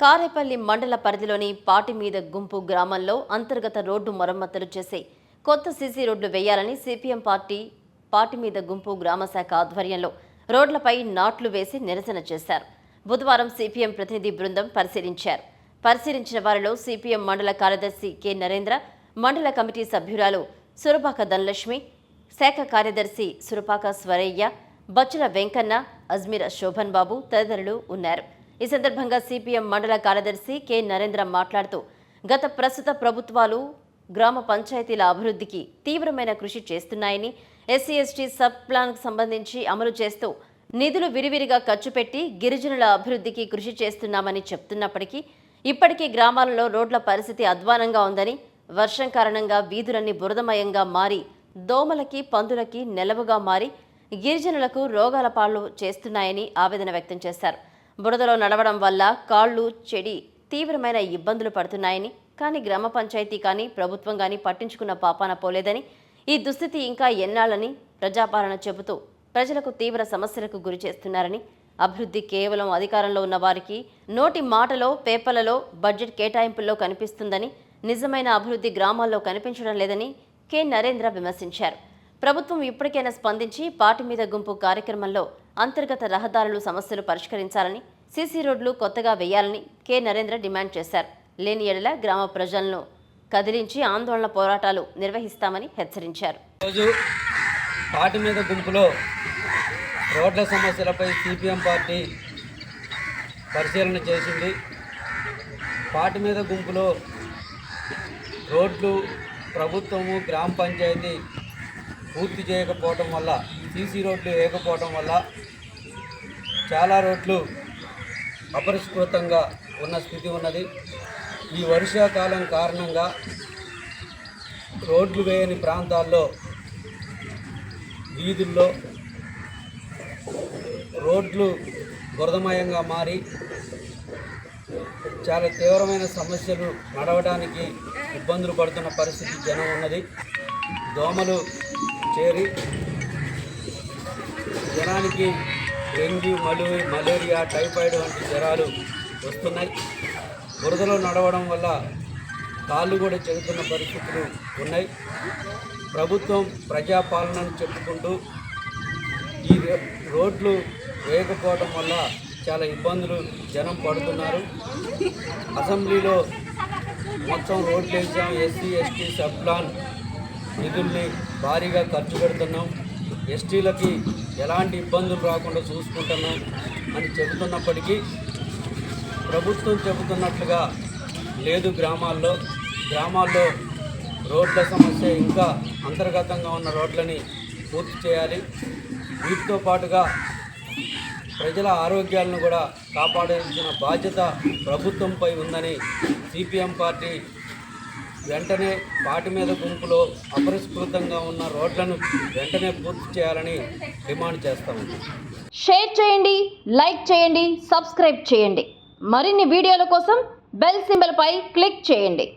కారేపల్లి మండల పరిధిలోని పాటిమీద గుంపు గ్రామంలో అంతర్గత రోడ్డు మరమ్మతులు చేసి కొత్త సీసీ రోడ్లు వేయాలని సిపిఎం పార్టీ పాటిమీద గుంపు గ్రామ శాఖ ఆధ్వర్యంలో రోడ్లపై నాట్లు వేసి నిరసన చేశారు. బుధవారం సిపిఎం ప్రతినిధి బృందం పరిశీలించిన వారిలో సిపిఎం మండల కార్యదర్శి కె నరేంద్ర, మండల కమిటీ సభ్యురాలు సురపాక ధనలక్ష్మి, శాఖ కార్యదర్శి సురపాక స్వరయ్య, బచ్చుల వెంకన్న, అజ్మీర్ శోభన్ బాబు తదితరులు ఉన్నారు. ఈ సందర్భంగా సిపిఎం మండల కార్యదర్శి కె నరేంద్ర మాట్లాడుతూ గత ప్రస్తుత ప్రభుత్వాలు గ్రామ పంచాయతీల అభివృద్ధికి తీవ్రమైన కృషి చేస్తున్నాయని, ఎస్సీ ఎస్టీ సబ్ ప్లాన్కు సంబంధించి అమలు చేస్తూ నిధులు విరివిరిగా ఖర్చు పెట్టి గిరిజనుల అభివృద్ధికి కృషి చేస్తున్నామని చెప్తున్నప్పటికీ ఇప్పటికీ గ్రామాలలో రోడ్ల పరిస్థితి అధ్వానంగా ఉందని, వర్షం కారణంగా వీధులన్నీ బురదమయంగా మారి దోమలకి పందులకి నెలవుగా మారి గిరిజనులకు రోగాల పాలు చేస్తున్నాయని ఆవేదన వ్యక్తం చేశారు. బురదలో నడవడం వల్ల కాళ్లు చెడి తీవ్రమైన ఇబ్బందులు పడుతున్నాయని, కానీ గ్రామ పంచాయతీ కానీ ప్రభుత్వం కానీ పట్టించుకున్న పాపాన పోలేదని, ఈ దుస్థితి ఇంకా ఎన్నాళ్ళని ప్రజాపాలన చెబుతూ ప్రజలకు తీవ్ర సమస్యలకు గురి చేస్తున్నారని, అభివృద్ధి కేవలం అధికారంలో ఉన్న వారికి నోటి మాటలో పేపర్లలో బడ్జెట్ కేటాయింపుల్లో కనిపిస్తుందని, నిజమైన అభివృద్ధి గ్రామాల్లో కనిపించడం లేదని కె నరేంద్ర విమర్శించారు. ప్రభుత్వం ఇప్పటికైనా స్పందించి పాటిమీద గుంపు కార్యక్రమంలో అంతర్గత రహదారులు సమస్యలు పరిష్కరించాలని, సీసీ రోడ్లు కొత్తగా వేయాలని కె నరేంద్ర డిమాండ్ చేశారు. లేని ఎడల గ్రామ ప్రజలను కదిలించి ఆందోళన పోరాటాలు నిర్వహిస్తామని హెచ్చరించారు. రోజు పాటిమీద గుంపులో రోడ్ల సమస్యలపై సిపిఎం పార్టీ పరిశీలన చేసింది. పాటిమీద గుంపులో రోడ్లు ప్రభుత్వము గ్రామ పంచాయతీ పూర్తి చేయకపోవటం వల్ల, సీసీ రోడ్లు వేయకపోవటం వల్ల చాలా రోడ్లు అపరిష్కృతంగా ఉన్న స్థితి ఉన్నది. ఈ వర్షాకాలం కారణంగా రోడ్లు వేయని ప్రాంతాల్లో వీధుల్లో రోడ్లు బురదమయంగా మారి చాలా తీవ్రమైన సమస్యలు, నడవడానికి ఇబ్బందులు పడుతున్న పరిస్థితి జనం ఉన్నది. దోమలు చేరి జనానికి డెంగ్యూ, మలేరియా, టైఫాయిడ్ వంటి జ్వరాలు వస్తున్నాయి. బురదలో నడవడం వల్ల కాళ్ళు కూడా చెడుతున్న పరిస్థితులు ఉన్నాయి. ప్రభుత్వం ప్రజాపాలనను చెప్పుకుంటూ ఈ రోడ్లు వేయకపోవడం వల్ల చాలా ఇబ్బందులు జనం పడుతున్నారు. అసెంబ్లీలో మొత్తం రోడ్లు వేసాం, ఎస్సీ ఎస్టీ సబ్ ప్లాన్ నిధుల్ని భారీగా ఖర్చు పెడుతున్నాం, ఎస్టీలకి ఎలాంటి ఇబ్బందులు రాకుండా చూసుకుంటున్నాం అని చెబుతున్నప్పటికీ ప్రభుత్వం చెబుతున్నట్లుగా లేదు. గ్రామాల్లో రోడ్ల సమస్య ఇంకా అంతర్గతంగా ఉన్న రోడ్లని పూర్తి చేయాలి. వీటితో పాటుగా ప్రజల ఆరోగ్యాలను కూడా కాపాడాల్సిన బాధ్యత ప్రభుత్వంపై ఉందని సిపిఎం పార్టీ వెంటనే పాటిమీద గుంపులో అపరిష్కృతంగా ఉన్న రోడ్లను వెంటనే పూర్తి చేయాలని డిమాండ్ చేస్తాము. షేర్ చేయండి, లైక్ చేయండి, సబ్స్క్రైబ్ చేయండి. మరిన్ని వీడియోల కోసం బెల్ సింబల్ పై క్లిక్ చేయండి.